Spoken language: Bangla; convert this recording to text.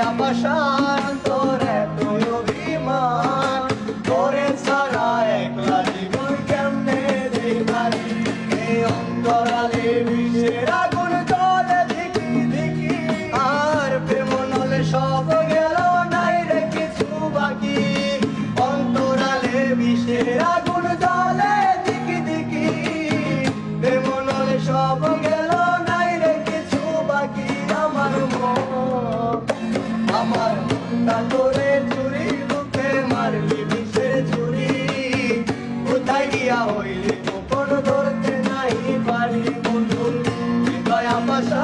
আবাসার তোর এত অভিমান, তোরে ছাড়া একলা জীবন কেমনে দেখারি। এই অন্তরালে বিষের আগুন জ্বলে দেখি দেখি, আর প্রেম নলে সব গেল নাই রে কিছু বাকি। অন্তরালে বিষের আগুন জ্বলে দেখি দেখি, প্রেম নলে সব গেল নাই রে কিছু বাকি। আমার আমার তোরে চুরি বুকে মারলি বিষের চুরি, কোথায় গিয়া হইলি গোপন ধরতে নাই পারি বন্ধু। হৃদয় আবাসা